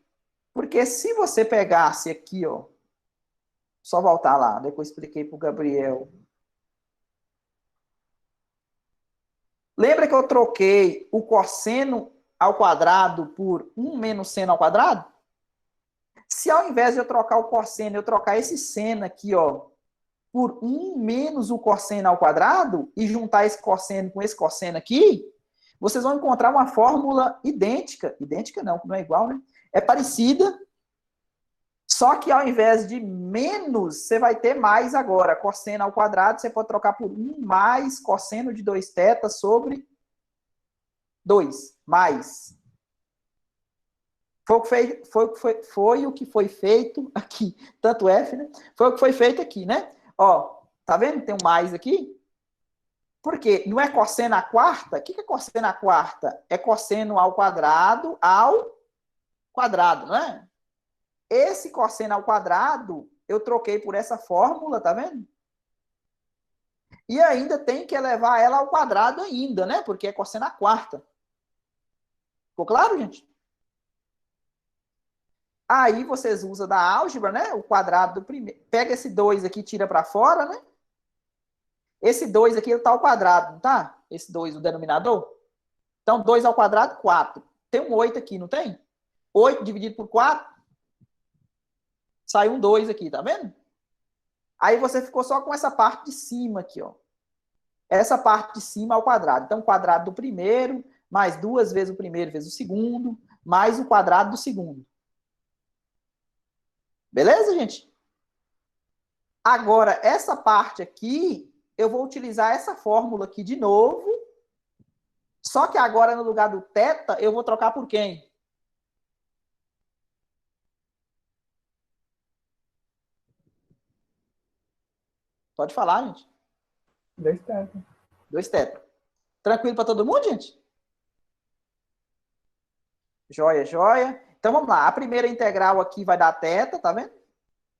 Porque se você pegasse aqui, ó, só voltar lá, depois eu expliquei para o Gabriel. Lembra que eu troquei o cosseno ao quadrado por 1 menos seno ao quadrado? Se ao invés de eu trocar o cosseno, eu trocar esse seno aqui, ó, por 1 menos o cosseno ao quadrado e juntar esse cosseno com esse cosseno aqui, vocês vão encontrar uma fórmula idêntica. Idêntica não é igual, né? É parecida, só que ao invés de menos, você vai ter mais agora. Cosseno ao quadrado, você pode trocar por 1 mais cosseno de 2θ sobre 2, mais. Foi o que foi feito aqui. Tanto F, né? Foi o que foi feito aqui, né? Ó, tá vendo? Tem um mais aqui. Por quê? Não é cosseno à quarta? O que é cosseno à quarta? É cosseno ao quadrado, não é? Esse cosseno ao quadrado, eu troquei por essa fórmula, tá vendo? E ainda tem que elevar ela ao quadrado ainda, né? Porque é cosseno à quarta. Ficou claro, gente? Aí vocês usam da álgebra, né? O quadrado do primeiro. Pega esse 2 aqui e tira para fora, né? Esse 2 aqui está ao quadrado, não tá? Esse 2, o denominador. Então, 2 ao quadrado, 4. Tem um 8 aqui, não tem? 8 dividido por 4. Sai um 2 aqui, tá vendo? Aí você ficou só com essa parte de cima aqui, ó. Essa parte de cima ao quadrado. Então, o quadrado do primeiro, mais 2 vezes o primeiro vezes o segundo, mais o quadrado do segundo. Beleza, gente? Agora, essa parte aqui, eu vou utilizar essa fórmula aqui de novo. Só que agora, no lugar do θ, eu vou trocar por quem? Pode falar, gente. 2θ. 2θ. Tranquilo para todo mundo, gente? Joia, joia. Então, vamos lá. A primeira integral aqui vai dar θ, tá vendo?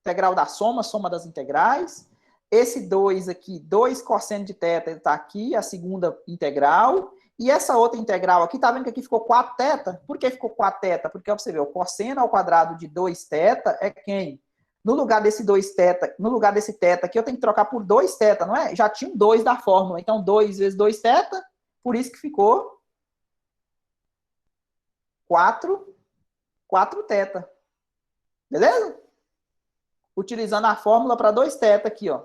Integral da soma, soma das integrais. Esse 2 aqui, 2 cosseno de θ, está aqui, a segunda integral. E essa outra integral aqui, tá vendo que aqui ficou 4θ? Por que ficou 4θ? Porque, ó, você vê, o cosseno ao quadrado de 2θ é quem? No lugar desse 2θ, no lugar desse θ aqui, eu tenho que trocar por 2θ, não é? Já tinha um 2 da fórmula. Então, 2 vezes 2θ, por isso que ficou 4θ. Beleza? Utilizando a fórmula para 2θ aqui, ó.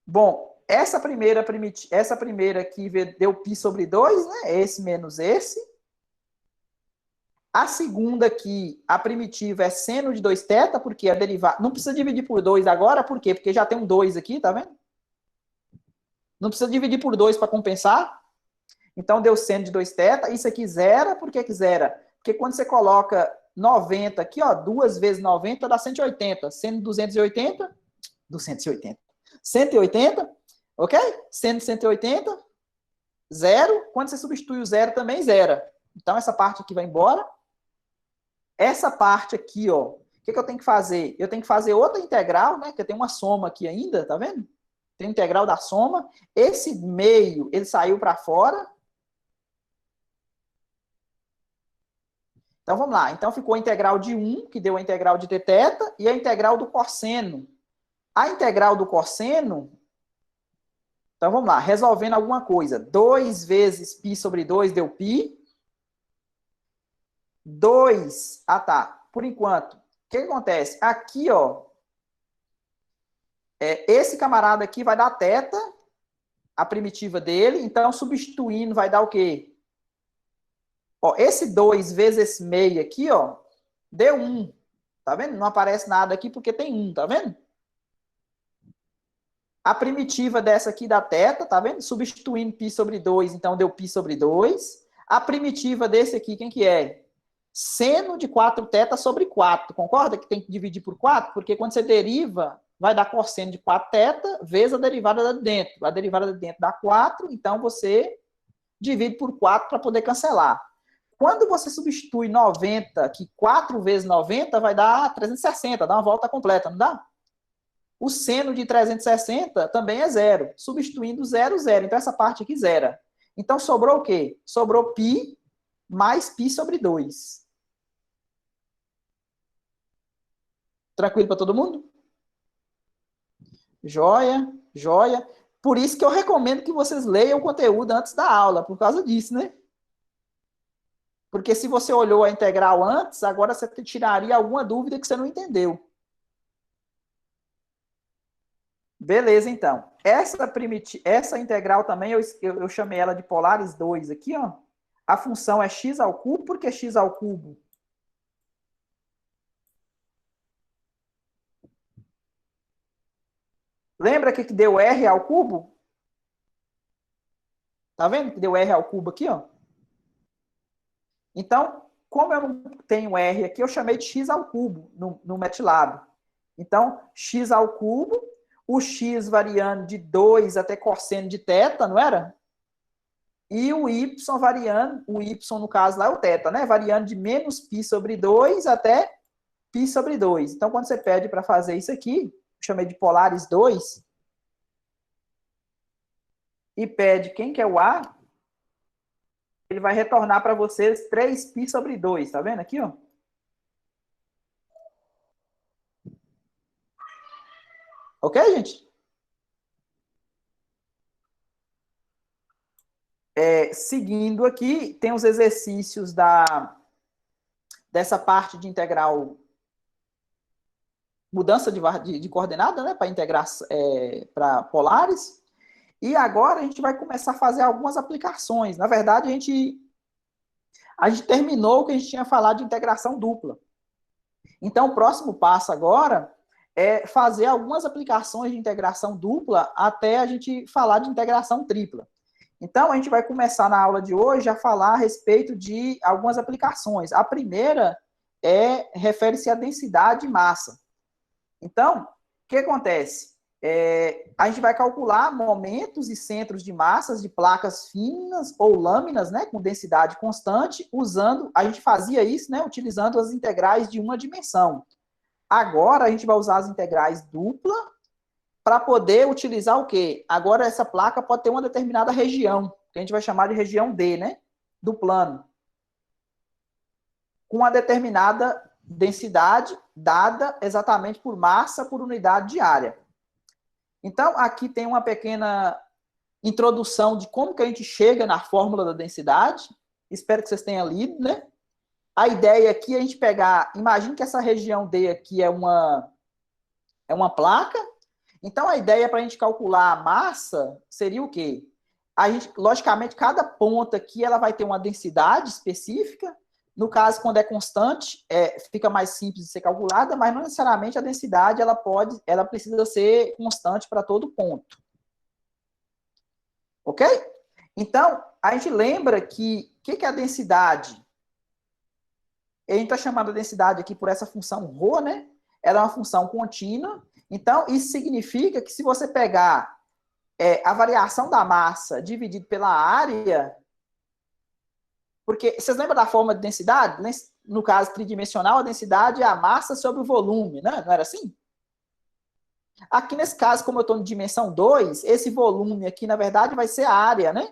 Bom, essa primeira aqui deu π sobre 2, né? Esse menos esse. A segunda aqui, a primitiva é seno de 2θ, porque a derivada... Não precisa dividir por 2 agora, por quê? Porque já tem um 2 aqui, tá vendo? Não precisa dividir por 2 para compensar. Então, deu seno de 2θ. Isso aqui zera. Por que zera? Porque quando você coloca 90 aqui, ó, 2 vezes 90 dá 180. Seno de 280, 180, ok? Seno de 180, zero. Quando você substitui o zero, também zera. Então, essa parte aqui vai embora. Essa parte aqui, ó, o que eu tenho que fazer? Eu tenho que fazer outra integral, né? Que eu tenho uma soma aqui ainda, tá vendo? Tem a integral da soma. Esse meio, ele saiu para fora. Então, vamos lá. Então, ficou a integral de 1, que deu a integral de dθ, e a integral do cosseno. A integral do cosseno... Então, vamos lá. Resolvendo alguma coisa. 2 vezes π sobre 2 deu π. 2... Ah, tá. Por enquanto. O que acontece? Aqui, ó. Esse camarada aqui vai dar θ, a primitiva dele. Então, substituindo, vai dar o quê? Ó, esse 2 vezes esse meio aqui, ó, deu 1. Tá vendo? Não aparece nada aqui porque tem 1, tá vendo? A primitiva dessa aqui dá θ, tá vendo? Substituindo π sobre 2, então deu π sobre 2. A primitiva desse aqui, quem que é? Seno de 4θ sobre 4. Concorda que tem que dividir por 4? Porque quando você deriva, vai dar cosseno de 4θ vezes a derivada de dentro. A derivada de dentro dá 4, então você divide por 4 para poder cancelar. Quando você substitui 90, que 4 vezes 90 vai dar 360, dá uma volta completa, não dá? O seno de 360 também é zero, substituindo zero, zero. Então, essa parte aqui zera. Então, sobrou o quê? Sobrou π mais π sobre 2. Tranquilo para todo mundo? Joia, joia. Por isso que eu recomendo que vocês leiam o conteúdo antes da aula, por causa disso, né? Porque se você olhou a integral antes, agora você tiraria alguma dúvida que você não entendeu. Beleza, então. Essa integral também, eu chamei ela de Polaris 2 aqui, ó. A função é x ao cubo. Por que x ao cubo? Lembra que deu r ao cubo? Tá vendo que deu r ao cubo aqui, ó? Então, como eu não tenho r aqui, eu chamei de x ao cubo no MATLAB. Então, x ao cubo, o x variando de 2 até cosseno de θ, não era? E o y variando, o y no caso lá é o θ, né? Variando de menos π sobre 2 até π sobre 2. Então, quando você pede para fazer isso aqui, chamei de Polaris 2, e pede quem que é o A, ele vai retornar para vocês 3π sobre 2, tá vendo aqui, ó? Ok, gente? Seguindo aqui, tem os exercícios dessa parte de integral, mudança de coordenada, né, para integrar para polares. E agora a gente vai começar a fazer algumas aplicações. Na verdade, a gente terminou o que a gente tinha falado de integração dupla. Então, o próximo passo agora é fazer algumas aplicações de integração dupla até a gente falar de integração tripla. Então, a gente vai começar na aula de hoje a falar a respeito de algumas aplicações. A primeira refere-se à densidade e massa. Então, o que acontece? A gente vai calcular momentos e centros de massas de placas finas ou lâminas, né, com densidade constante, a gente fazia isso, né, utilizando as integrais de uma dimensão. Agora, a gente vai usar as integrais dupla para poder utilizar o quê? Agora, essa placa pode ter uma determinada região, que a gente vai chamar de região D, né? Do plano. Com uma determinada densidade dada exatamente por massa por unidade de área. Então, aqui tem uma pequena introdução de como que a gente chega na fórmula da densidade. Espero que vocês tenham lido, né? A ideia aqui é a gente pegar... Imagine que essa região D aqui é uma placa. Então, a ideia para a gente calcular a massa seria o quê? Logicamente, cada ponta aqui ela vai ter uma densidade específica. No caso, quando é constante, fica mais simples de ser calculada, mas não necessariamente a densidade ela precisa ser constante para todo ponto. Ok? Então, a gente lembra que o que é a densidade? A gente está chamando a densidade aqui por essa função ρ, né? Ela é uma função contínua. Então, isso significa que se você pegar a variação da massa dividido pela área, porque vocês lembram da forma de densidade? No caso tridimensional, a densidade é a massa sobre o volume, né? Não era assim? Aqui nesse caso, como eu estou em dimensão 2, esse volume aqui, na verdade, vai ser a área, né?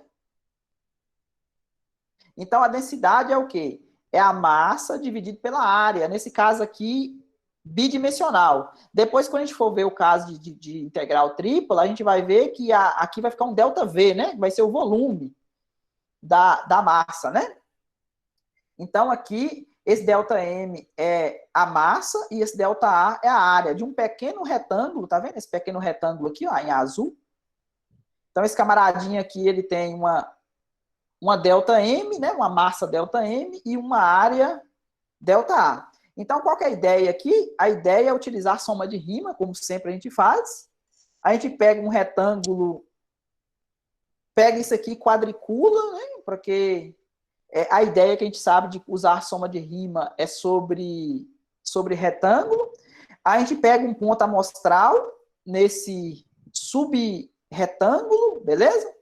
Então, a densidade é o quê? É a massa dividido pela área. Nesse caso aqui, bidimensional. Depois, quando a gente for ver o caso de integral tripla, a gente vai ver que aqui vai ficar um ΔV, né? Vai ser o volume da massa, né? Então, aqui, esse ΔM é a massa e esse ΔA é a área de um pequeno retângulo, tá vendo? Esse pequeno retângulo aqui, ó, em azul. Então, esse camaradinho aqui, ele tem uma ΔM, né? Uma massa ΔM e uma área ΔA. Então, qual que é a ideia aqui? A ideia é utilizar a soma de rima, como sempre a gente faz. A gente pega um retângulo, pega isso aqui, quadricula, né? Porque a ideia que a gente sabe de usar a soma de rima é sobre retângulo. A gente pega um ponto amostral nesse subretângulo, beleza?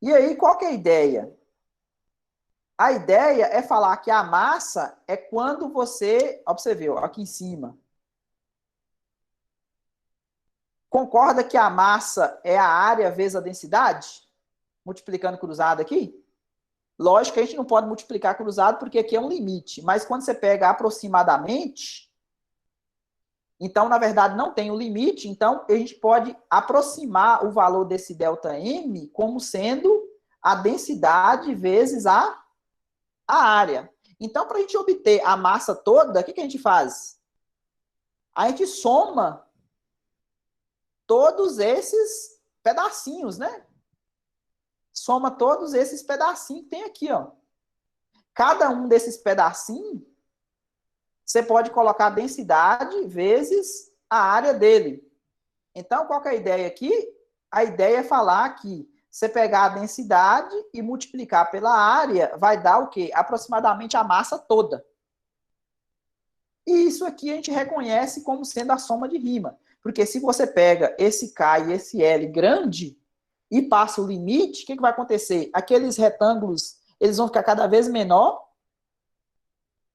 E aí, qual que é a ideia? A ideia é falar que a massa é quando você... Observe, ó, aqui em cima. Concorda que a massa é a área vezes a densidade? Multiplicando cruzado aqui? Lógico que a gente não pode multiplicar cruzado porque aqui é um limite. Mas quando você pega aproximadamente, então, na verdade, não tem o limite. Então, a gente pode aproximar o valor desse ΔM como sendo a densidade vezes a área. Então, para a gente obter a massa toda, o que a gente faz? A gente soma todos esses pedacinhos, né? Soma todos esses pedacinhos que tem aqui, ó. Cada um desses pedacinhos, você pode colocar a densidade vezes a área dele. Então, qual que é a ideia aqui? A ideia é falar que você pegar a densidade e multiplicar pela área, vai dar o quê? Aproximadamente a massa toda. E isso aqui a gente reconhece como sendo a soma de Riemann. Porque se você pega esse K e esse L grande e passa o limite, o que vai acontecer? Aqueles retângulos, eles vão ficar cada vez menor.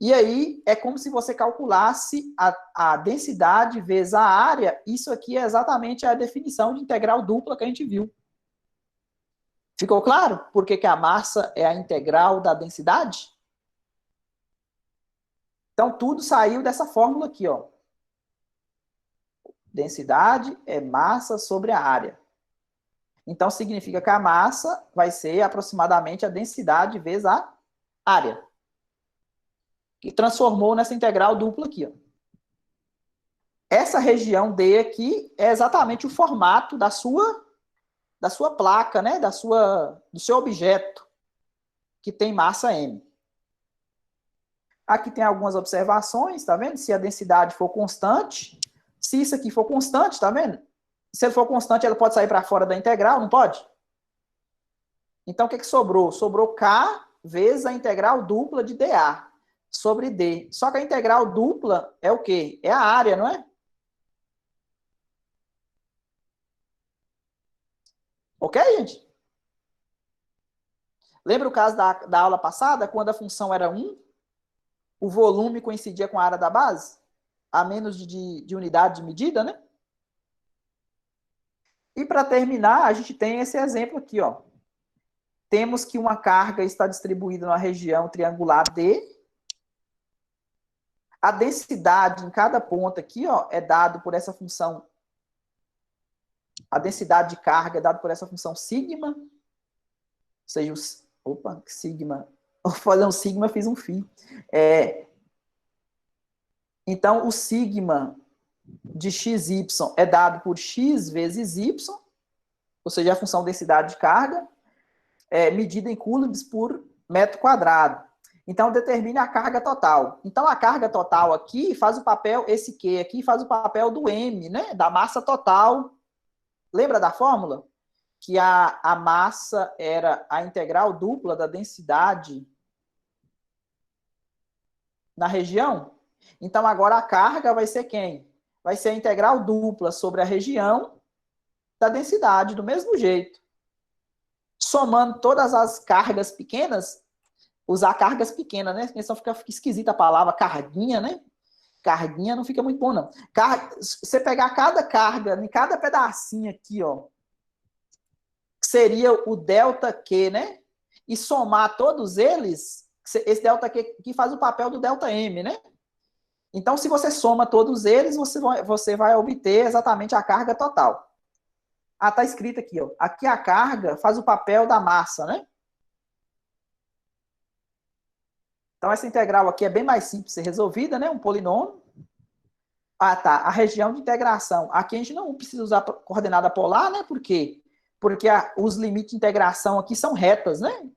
E aí é como se você calculasse a densidade vezes a área. Isso aqui é exatamente a definição de integral dupla que a gente viu. Ficou claro por que a massa é a integral da densidade? Então, tudo saiu dessa fórmula aqui, ó. Densidade é massa sobre a área. Então, significa que a massa vai ser aproximadamente a densidade vezes a área. Que transformou nessa integral dupla aqui, ó. Essa região D aqui é exatamente o formato da sua placa, né? Do seu objeto, que tem massa M. Aqui tem algumas observações, tá vendo? Se a densidade for constante, se isso aqui for constante, tá vendo? Se ele for constante, ela pode sair para fora da integral, não pode? Então, o que sobrou? Sobrou K vezes a integral dupla de dA sobre D. Só que a integral dupla é o quê? É a área, não é? Ok, gente? Lembra o caso da aula passada, quando a função era 1? O volume coincidia com a área da base? A menos de unidade de medida, né? E para terminar, a gente tem esse exemplo aqui, ó. Temos que uma carga está distribuída na região triangular D. A densidade em cada ponto aqui, ó, é dado por essa função. A densidade de carga é dada por essa função sigma. Ou seja, opa, sigma. Vou fazer um sigma, fiz um φ. Então, o sigma de xy é dado por x vezes y, ou seja, a função densidade de carga, medida em coulombs por metro quadrado. Então, determine a carga total. Então, a carga total aqui faz o papel, esse Q aqui faz o papel do M, né? Da massa total. Lembra da fórmula? Que a massa era a integral dupla da densidade na região? Então, agora a carga vai ser quem? Vai ser a integral dupla sobre a região da densidade, do mesmo jeito. Somando todas as cargas pequenas, usar cargas pequenas, né? Senão fica esquisita a palavra carguinha, né? Carguinha não fica muito bom, não. Você pegar cada carga, em cada pedacinho aqui, ó, seria o ΔQ, né? E somar todos eles, esse ΔQ aqui faz o papel do ΔM, né? Então, se você soma todos eles, você vai obter exatamente a carga total. Ah, tá escrito aqui, ó. Aqui a carga faz o papel da massa, né? Então, essa integral aqui é bem mais simples de ser resolvida, né? Um polinômio. Ah, tá. A região de integração. Aqui a gente não precisa usar coordenada polar, né? Por quê? Porque os limites de integração aqui são retas, né?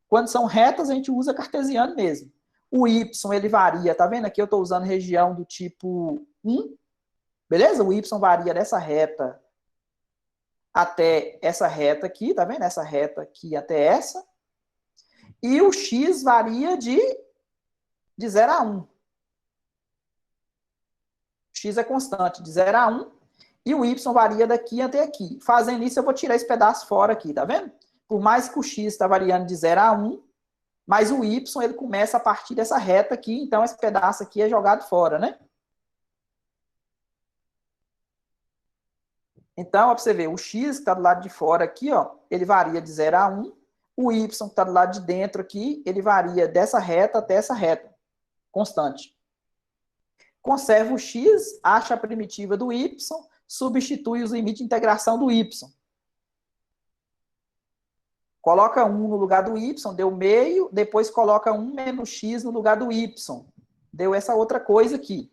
Quando são retas, a gente usa cartesiano mesmo. O y, ele varia, tá vendo? Aqui eu estou usando região do tipo 1, beleza? O y varia dessa reta até essa reta aqui, tá vendo? Essa reta aqui até essa. E o x varia de 0 a 1. X é constante, de 0 a 1. E o y varia daqui até aqui. Fazendo isso, eu vou tirar esse pedaço fora aqui, tá vendo? Por mais que o x está variando de 0 a 1, mas o y, ele começa a partir dessa reta aqui, então esse pedaço aqui é jogado fora, né? Então, ó, pra você ver, o x que está do lado de fora aqui, ó, ele varia de 0 a 1. O y que está do lado de dentro aqui, ele varia dessa reta até essa reta, constante. Conserva o x, acha a primitiva do y, substitui os limites de integração do y. Coloca 1 no lugar do y, deu meio, depois coloca 1 menos x no lugar do y. Deu essa outra coisa aqui.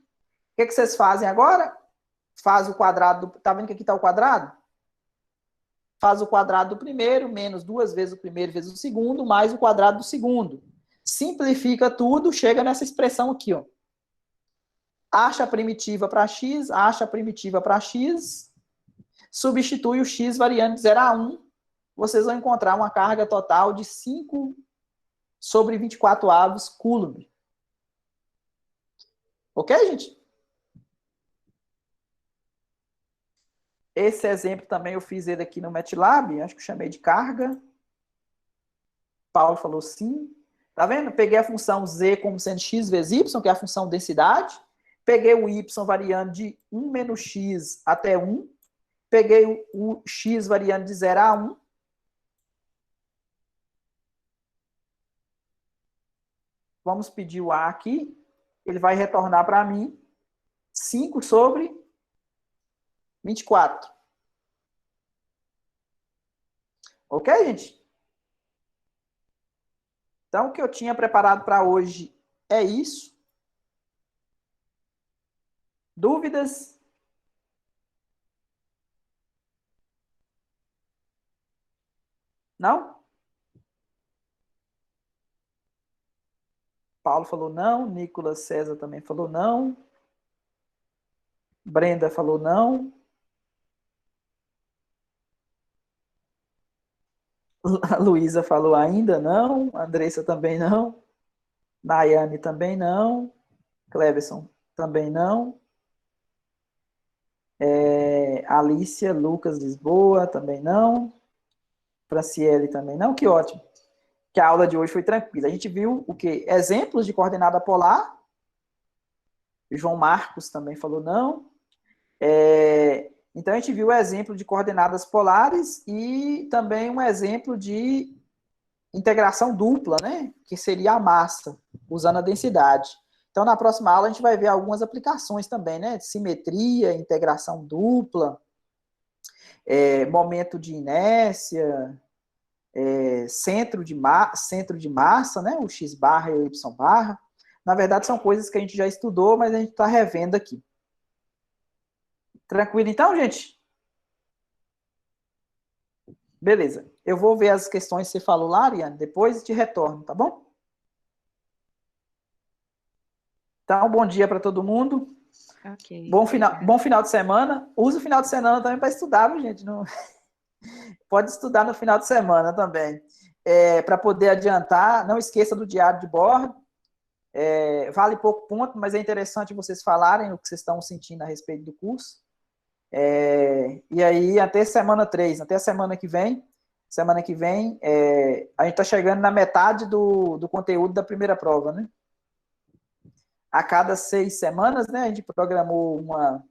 O que vocês fazem agora? Faz o quadrado, tá vendo que aqui está o quadrado? Faz o quadrado do primeiro, menos 2 vezes o primeiro vezes o segundo, mais o quadrado do segundo. Simplifica tudo, chega nessa expressão aqui, ó. Acha a primitiva para x, acha a primitiva para x, substitui o x variando de 0 a 1, vocês vão encontrar uma carga total de 5 sobre 24 avos coulomb. Ok, gente? Esse exemplo também eu fiz ele aqui no MATLAB, acho que eu chamei de carga. Paulo falou sim. Tá vendo? Peguei a função z como sendo x vezes y, que é a função densidade. Peguei o y variando de 1 menos x até 1. Peguei o x variando de 0 a 1. Vamos pedir o a aqui. Ele vai retornar para mim 5 sobre 24. Ok, gente? Então, o que eu tinha preparado para hoje é isso. Dúvidas? Não? Paulo falou não. Nicolas César também falou não. Brenda falou não. A Luísa falou ainda não. Andressa também não. Nayane também não. Cleverson também não. Alicia, Lucas, Lisboa também não. Franciele também não. Que ótimo. Que a aula de hoje foi tranquila. A gente viu o quê? Exemplos de coordenada polar. João Marcos também falou não. Então, a gente viu o exemplo de coordenadas polares e também um exemplo de integração dupla, né? Que seria a massa, usando a densidade. Então, na próxima aula, a gente vai ver algumas aplicações também, né? Simetria, integração dupla, momento de inércia, centro de massa, né? O x barra e o y barra. Na verdade, são coisas que a gente já estudou, mas a gente está revendo aqui. Tranquilo então, gente? Beleza. Eu vou ver as questões que você falou lá, Ariane, depois te retorno, tá bom? Então, bom dia para todo mundo. Ok. Bom final de semana. Usa o final de semana também para estudar, viu, gente? Não... Pode estudar no final de semana também. Para poder adiantar, não esqueça do diário de bordo. Vale pouco ponto, mas é interessante vocês falarem o que vocês estão sentindo a respeito do curso. E aí, até semana 3, até a semana que vem, a gente está chegando na metade do conteúdo da primeira prova, né? A cada 6 semanas, né? A gente programou a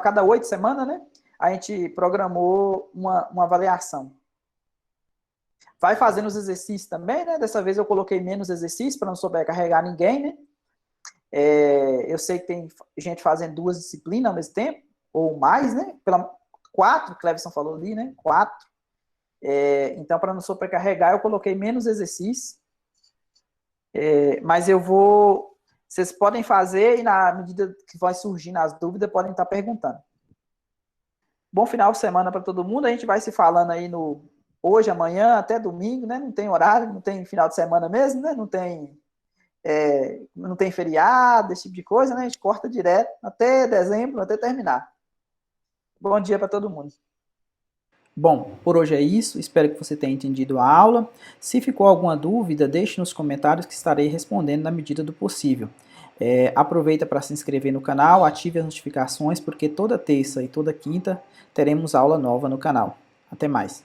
cada 8 semanas, né? A gente programou uma avaliação. Vai fazendo os exercícios também, né? Dessa vez eu coloquei menos exercícios para não sobrecarregar ninguém, né? Eu sei que tem gente fazendo 2 disciplinas ao mesmo tempo, ou mais, né? 4, o Cleverson falou ali, né? 4. Então, para não sobrecarregar, eu coloquei menos exercícios. Mas vocês podem fazer e na medida que vai surgindo as dúvidas, podem estar perguntando. Bom final de semana para todo mundo. A gente vai se falando aí hoje, amanhã, até domingo, né? Não tem horário, não tem final de semana mesmo, né? Não tem feriado, esse tipo de coisa, né? A gente corta direto até dezembro, até terminar. Bom dia para todo mundo. Bom, por hoje é isso. Espero que você tenha entendido a aula. Se ficou alguma dúvida, deixe nos comentários que estarei respondendo na medida do possível. Aproveita para se inscrever no canal, ative as notificações, porque toda terça e toda quinta teremos aula nova no canal. Até mais.